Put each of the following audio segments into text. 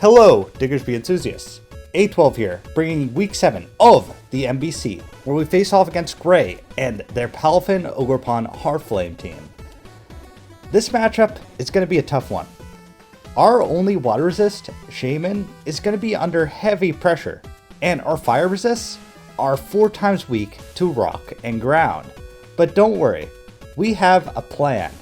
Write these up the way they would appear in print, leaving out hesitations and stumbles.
Hello, Diggersby enthusiasts. A12 here, bringing Week 7 of the MBC, where we face off against Gray and their Palafin Ogerpon Heartflame team. This matchup is going to be a tough one. Our only water resist, Shaman, is going to be under heavy pressure, and our fire resists are 4 times weak to rock and ground. But don't worry, we have a plan.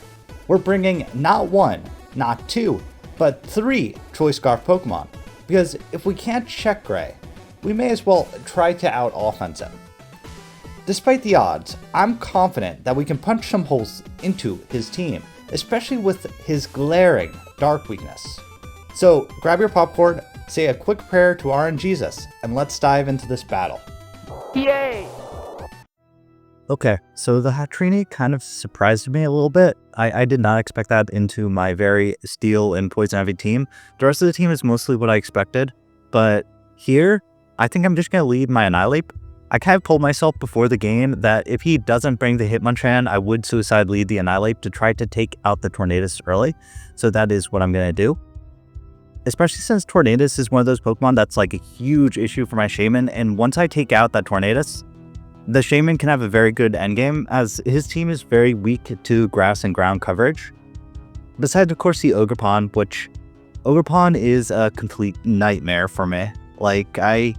We're bringing not 1, not 2, but 3 Choice Scarf Pokemon, because if we can't check Gray, we may as well try to out-offense him. Despite the odds, I'm confident that we can punch some holes into his team, especially with his glaring dark weakness. So grab your popcorn, say a quick prayer to RN Jesus, and let's dive into this battle. Yay! Okay, so the Hatrini kind of surprised me a little bit. I did not expect that into my very steel and poison heavy team. The rest of the team is mostly what I expected, but here, I think I'm just going to lead my Annihilate. I kind of told myself before the game that if he doesn't bring the Hitmonchan, I would suicide lead the Annihilate to try to take out the Tornadus early, so that is what I'm going to do. Especially since Tornadus is one of those Pokemon that's like a huge issue for my Shaman, and once I take out that Tornadus, the Shaman can have a very good endgame, as his team is very weak to grass and ground coverage. Besides, of course, the Ogerpon, which Ogerpon is a complete nightmare for me. Like, I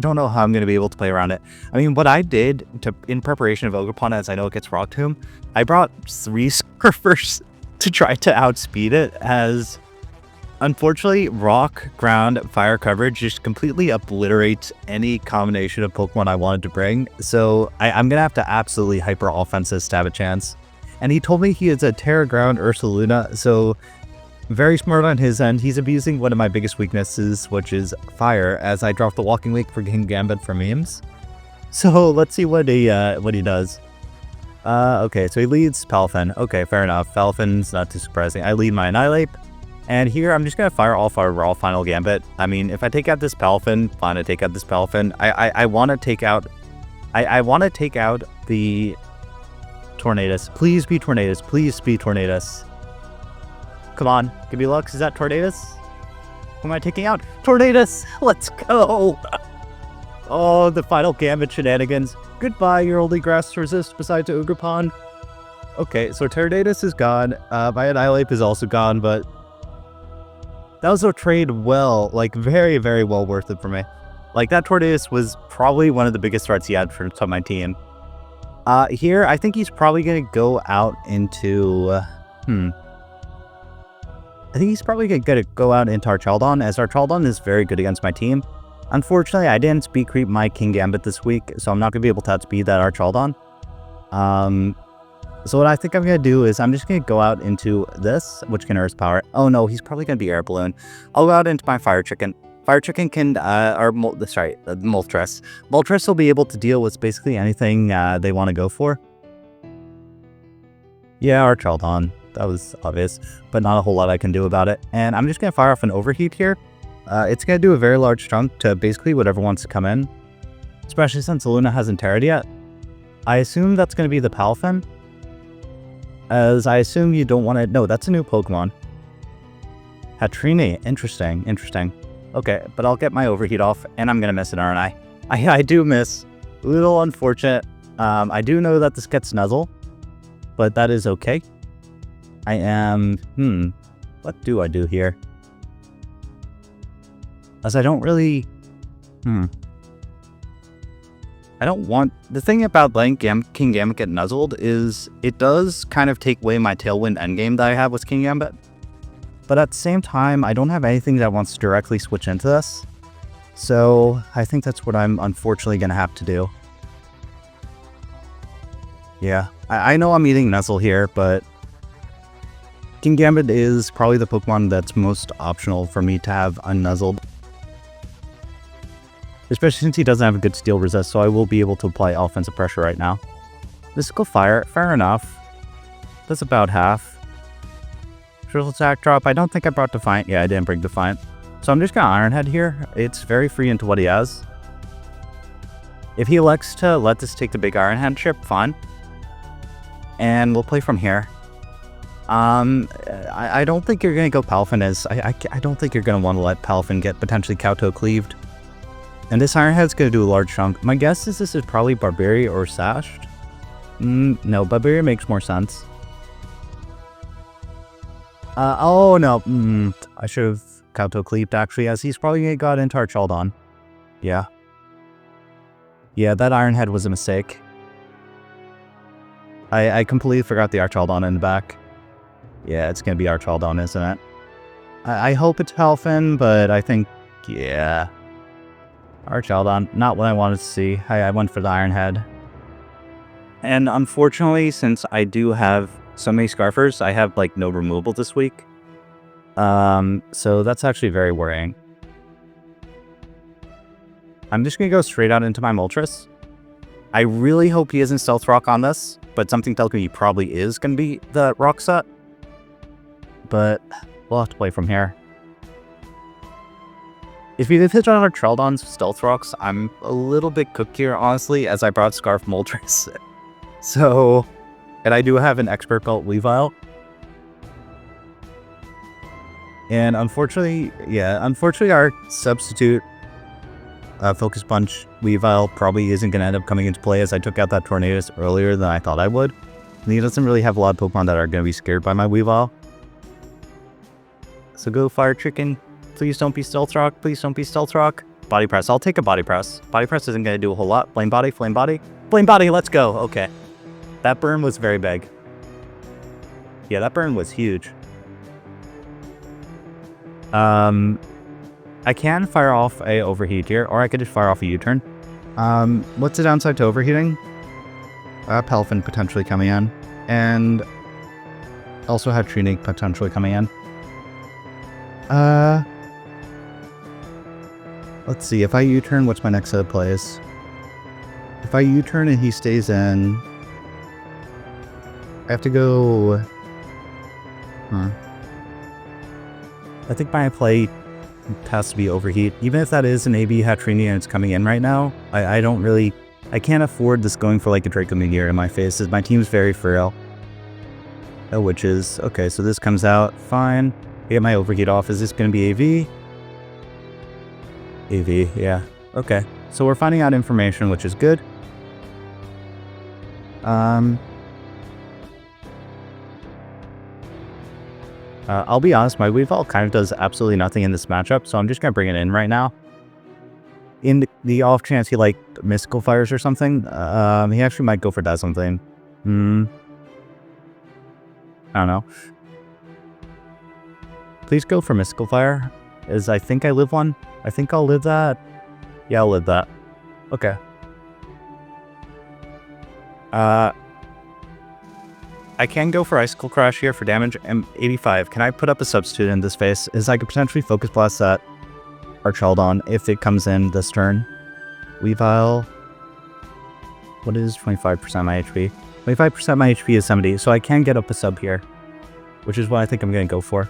don't know how I'm going to be able to play around it. I mean, what I did in preparation of Ogerpon, as I know it gets Rock Tomb, I brought 3 Surfers to try to outspeed it, as unfortunately, rock, ground, fire coverage just completely obliterates any combination of Pokemon I wanted to bring. So I'm going to have to absolutely hyper offenses to have a chance. And he told me he is a Terra Ground Ursaluna, so very smart on his end. He's abusing one of my biggest weaknesses, which is fire, as I dropped the Walking Leak for King Gambit for memes. So let's see what he does. Okay, so he leads Palafin. Okay, fair enough. Palafin's not too surprising. I lead my Annihilate. And here, I'm just going to fire off our Raw Final Gambit. I mean, if I take out this Palafin, fine, I take out this Palafin. I want to take out... I want to take out the Tornadus. Please be Tornadus. Please be Tornadus. Come on. Give me luck. Is that Tornadus? Who am I taking out? Tornadus! Let's go! Oh, the Final Gambit shenanigans. Goodbye, your only grass resist besides Ogerpon. Okay, so Tornadus is gone. My Annihilate is also gone, but... that was a trade well, like very, very well worth it for me. Like that Tornadus was probably one of the biggest threats he had for my team. Here, I think he's probably going to go out into... I think he's probably going to go out into our Chaldon, as our Chaldon is very good against my team. Unfortunately, I didn't speed creep my King Gambit this week, so I'm not going to be able to outspeed that our Chaldon. So what I think I'm going to do is I'm just going to go out into this, which can Earth Power. Oh no, he's probably going to be Air Balloon. I'll go out into my Fire Chicken. Fire Chicken can, Moltres. Moltres will be able to deal with basically anything they want to go for. Yeah, our Chaldon. That was obvious, but not a whole lot I can do about it. And I'm just going to fire off an Overheat here. It's going to do a very large chunk to basically whatever wants to come in, especially since Luna hasn't terrored yet. I assume that's going to be the Palafin, as I assume you don't want to... no, that's a new Pokemon. Hatrini. Interesting. Okay, but I'll get my Overheat off, and I'm going to miss an RNI. I do miss. A little unfortunate. I do know that this gets Nuzzle, but that is okay. I am... what do I do here? As I don't really... I don't want... the thing about letting King Gambit get nuzzled is it does kind of take away my Tailwind endgame that I have with King Gambit. But at the same time, I don't have anything that wants to directly switch into this. So I think that's what I'm unfortunately going to have to do. Yeah, I know I'm eating Nuzzle here, but King Gambit is probably the Pokemon that's most optional for me to have unnuzzled. Especially since he doesn't have a good Steel Resist, so I will be able to apply offensive pressure right now. Mystical Fire, fair enough. That's about half. Triple Attack Drop, I don't think I brought Defiant. Yeah, I didn't bring Defiant. So I'm just going to Iron Head here. It's very free into what he has. If he elects to let this take the big Iron Head chip, fine. And we'll play from here. I don't think you're gonna go Palafin as I don't think you're gonna want to let Palafin get potentially Kowtow cleaved. And this Iron Head's gonna do a large chunk. My guess is this is probably Barbaria or Sashed. No, Barbaria makes more sense. Oh no, I should have Kowtow cleaved actually, as he's probably gonna got into Archaldon. Yeah. Yeah, that Iron Head was a mistake. I completely forgot the Archaldon in the back. Yeah, it's gonna be Archaldon, isn't it? I hope it's Palafin, but I think, yeah. Archaldon, not what I wanted to see. I went for the Iron Head. And unfortunately, since I do have so many Scarfers, I have like no removal this week. So that's actually very worrying. I'm just gonna go straight out into my Moltres. I really hope he isn't Stealth Rock on this, but something tells me he probably is gonna be the Rock set. But we'll have to play from here. If he did hit on our Traldon's Stealth Rocks, I'm a little bit cooked here, honestly, as I brought Scarf Moltres. So, and I do have an Expert Belt Weavile. And unfortunately, our substitute Focus Punch Weavile probably isn't going to end up coming into play, as I took out that Tornadus earlier than I thought I would. And he doesn't really have a lot of Pokemon that are going to be scared by my Weavile. So go Fire Chicken. Please don't be Stealth Rock. Please don't be Stealth Rock. Body Press. I'll take a Body Press. Body Press isn't going to do a whole lot. Flame Body, Flame Body. Flame Body, let's go. Okay. That burn was very big. Yeah, that burn was huge. I can fire off a Overheat here, or I could just fire off a U-turn. What's the downside to overheating? Palafin potentially coming in. And also have Trinique potentially coming in. Let's see, if I U-turn, what's my next set of plays? If I U-turn and he stays in, I have to go... I think my play has to be Overheat. Even if that is an AB Hatrini and it's coming in right now, I don't really... I can't afford this going for like a Draco Meteor in my face, as my team's very frail. Oh, which is... Okay, so this comes out, fine. Get my Overheat off. Is this going to be AV? AV, yeah. Okay. So we're finding out information, which is good. I'll be honest, my Weavile kind of does absolutely nothing in this matchup, so I'm just going to bring it in right now. In the off chance he, like, Mystical Fires or something, he actually might go for that something. I don't know. Please go for Mystical Fire, as I think I live one. I think I'll live that. Yeah, I'll live that. Okay. I can go for Icicle Crash here for damage. M85. Can I put up a substitute in this phase? As I could potentially Focus Blast that Archaldon if it comes in this turn. Weavile. What is 25% my HP? 25% my HP is 70, so I can get up a sub here, which is what I think I'm going to go for.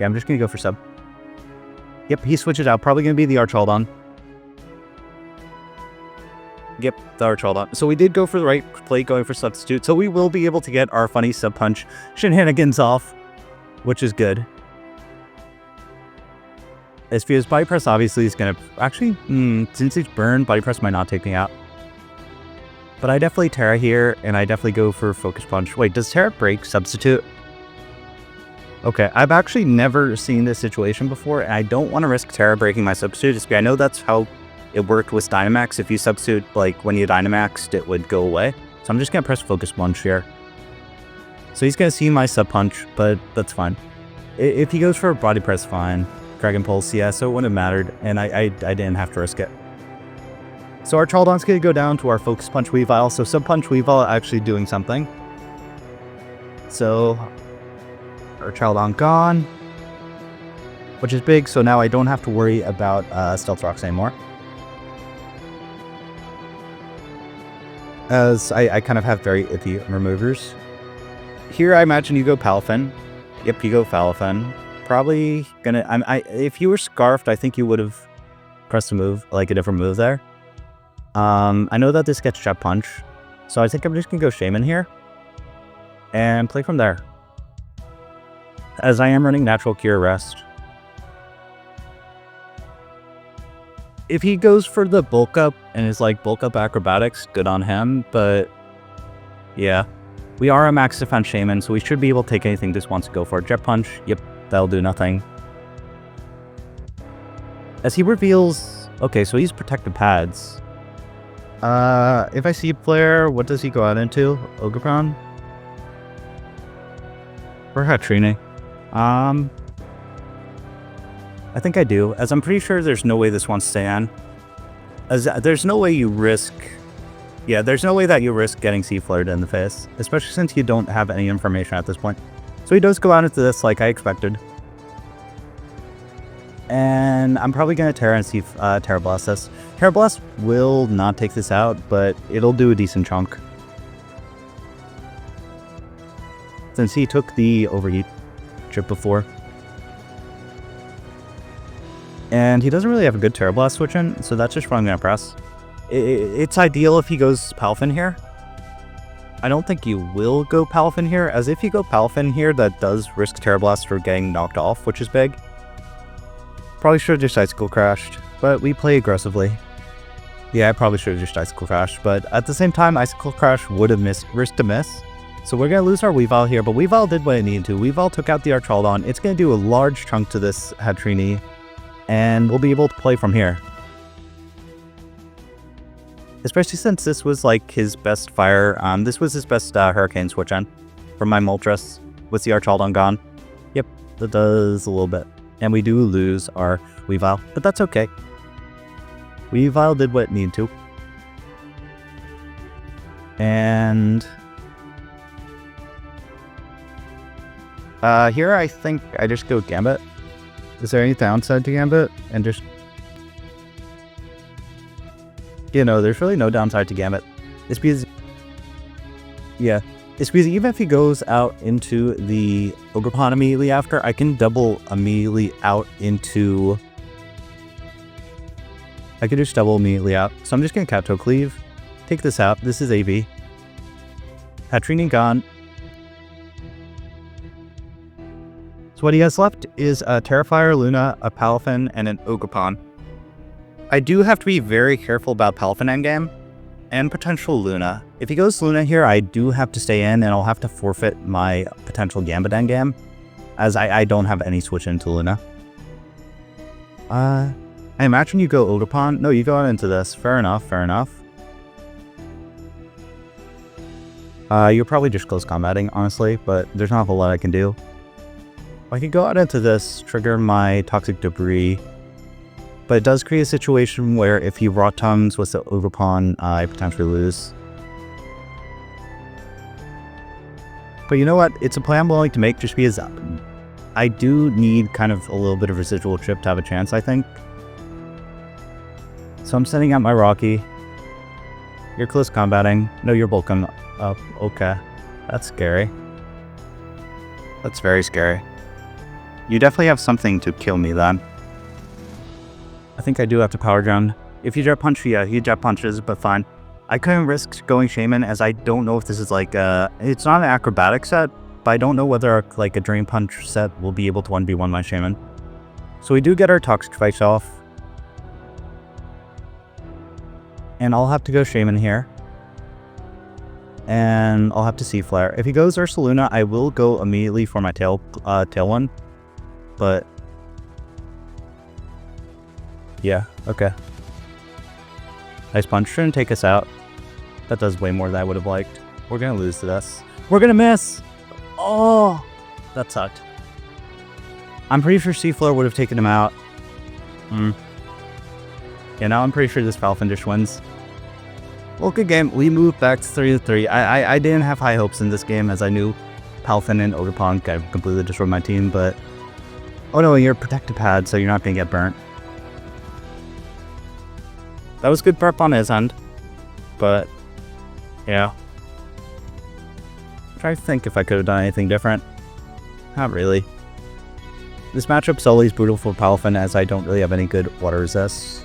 Yeah, I'm just going to go for sub. Yep, he switches out. Probably going to be the Archaldon. Yep, the Archaldon. So we did go for the right play, going for substitute. So we will be able to get our funny sub punch shenanigans off, which is good. SP's Body Press obviously is going to... Actually, since it's burned, Body Press might not take me out. But I definitely Terra here, and I definitely go for Focus Punch. Wait, does Terra break substitute? Okay, I've actually never seen this situation before, and I don't want to risk Terra breaking my substitute, just because I know that's how it worked with Dynamax. If you substitute, like, when you Dynamaxed, it would go away. So I'm just going to press Focus Punch here. So he's going to see my sub punch, but that's fine. If he goes for a Body Press, fine. Dragon Pulse, yeah, so it wouldn't have mattered, and I didn't have to risk it. So our Archaldon's going to go down to our Focus Punch Weavile, so Sub Punch Weavile actually doing something. So our Archaldon gone, which is big, so now I don't have to worry about Stealth Rocks anymore. As I kind of have very iffy removers. Here I imagine you go Palafin. Yep, you go Palafin. Probably gonna... if you were Scarfed, I think you would have pressed a move, like a different move there. I know that this gets Jet Punch, so I think I'm just gonna go Shaman here. and play from there. As I am running Natural Cure Rest. If he goes for the bulk up and is like bulk up acrobatics, good on him, but yeah. We are a max defense shaman, so we should be able to take anything this wants to go for. Jet Punch, yep, that'll do nothing. As he reveals, okay, so he's protective pads. If I see Flare, what does he go out into? Ogerpon? Or Hatrine? I think I do, as I'm pretty sure there's no way this wants to stay on. As there's no way you risk... Yeah, there's no way that you risk getting C-flared in the face, especially since you don't have any information at this point. So he does go out into this like I expected. And I'm probably going to Terra and see Terra Blast this. Terra Blast will not take this out, but it'll do a decent chunk. Since he took the Overheat chip before. And he doesn't really have a good Terra Blast switch in, so that's just what I'm going to press. It's ideal if he goes Palafin here. I don't think you will go Palafin here, as if you go Palafin here, that does risk Terra Blast for getting knocked off, which is big. Probably should have just Icicle Crashed, but we play aggressively. Yeah, I probably should have just Icicle Crashed, but at the same time, Icicle Crash would have risked a miss. So we're going to lose our Weavile here, but Weavile did what it needed to. Weavile took out the Archaldon. It's going to do a large chunk to this Hatrine, and we'll be able to play from here. Especially since this was like his best fire, this was his best Hurricane switch on from my Moltres with the Archaldon gone. Yep, that does a little bit. And we do lose our Weavile, but that's okay. Weavile did what it needed to. And here I think I just go Gambit. Is there any downside to Gambit? And just... You know, there's really no downside to Gambit. It's because... Yeah. It's because even if he goes out into the Ogerpon immediately after, I can double immediately out into... I could just double immediately out. So I'm just going to Cato Cleave. Take this out. This is AV. Hatrine gone. So what he has left is a Terrifier, Luna, a Palafin, and an Ogerpon. I do have to be very careful about Palafin endgame and potential Luna. If he goes Luna here, I do have to stay in and I'll have to forfeit my potential Gambit endgame, as I don't have any switch into Luna. I imagine you go Ogerpon. No, you go out into this. Fair enough, fair enough. You're probably just close combating, honestly, but there's not a whole lot I can do. I could go out into this, trigger my Toxic Debris, but it does create a situation where if he Rot Tongues with the Ogerpon, I potentially lose. But you know what? It's a play I'm willing to make just because I do need kind of a little bit of residual chip to have a chance, I think. So I'm sending out my Rocky. You're close combating. No, you're bulking up. Okay. That's scary. That's very scary. You definitely have something to kill me then. I think I do have to Power Ground. If you Jet Punch, yeah, he Jet Punches, but fine. I couldn't risk going Shaman, as I don't know if this is like it's not an acrobatic set, but I don't know whether like a Drain Punch set will be able to 1v1 my Shaman. So we do get our Toxic Fight off. And I'll have to go Shaman here. And I'll have to see Flare. If he goes Ursaluna, I will go immediately for my tail one. But yeah, okay. Ice Punch shouldn't take us out. That does way more than I would have liked. We're gonna lose to this. We're gonna miss! Oh, that sucked. I'm pretty sure Seafloor would have taken him out. Yeah, now I'm pretty sure this Palafin just wins. Well, good game. We moved back to 3-3. I didn't have high hopes in this game, as I knew Palafin and Ogerpon completely destroyed my team, but... Oh no, you're a protective pad, so you're not gonna get burnt. That was good prep on his end, but yeah. I'm trying to think if I could have done anything different. Not really. This matchup's always brutal for Palafin, as I don't really have any good water resists.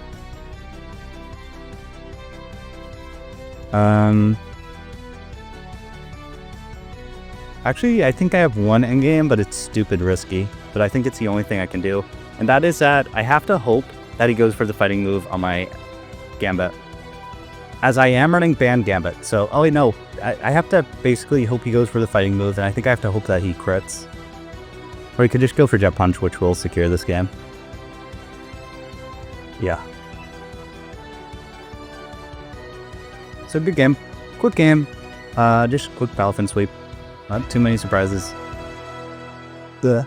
Actually, I think I have one endgame, but it's stupid risky. But I think it's the only thing I can do. And that is that I have to hope that he goes for the fighting move on my Gambit. As I am running Band Gambit. So, oh wait, no. I have to basically hope he goes for the fighting move, and I think I have to hope that he crits. Or he could just go for Jet Punch, which will secure this game. Yeah. So good game. Quick game. Just quick Palafin sweep. Not too many surprises. The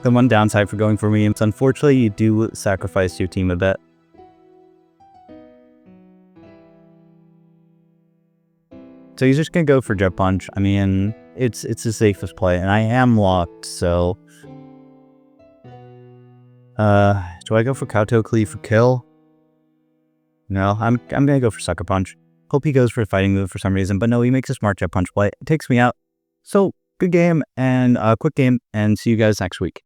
one downside for going for memes, unfortunately, you do sacrifice your team a bit. So he's just gonna go for Jet Punch. I mean, it's the safest play, and I am locked, so... do I go for Kowtow Cleave for kill? No, I'm gonna go for Sucker Punch. Hope he goes for a fighting move for some reason, but no, he makes a smart Jet Punch play. It takes me out. So, good game, and quick game, and see you guys next week.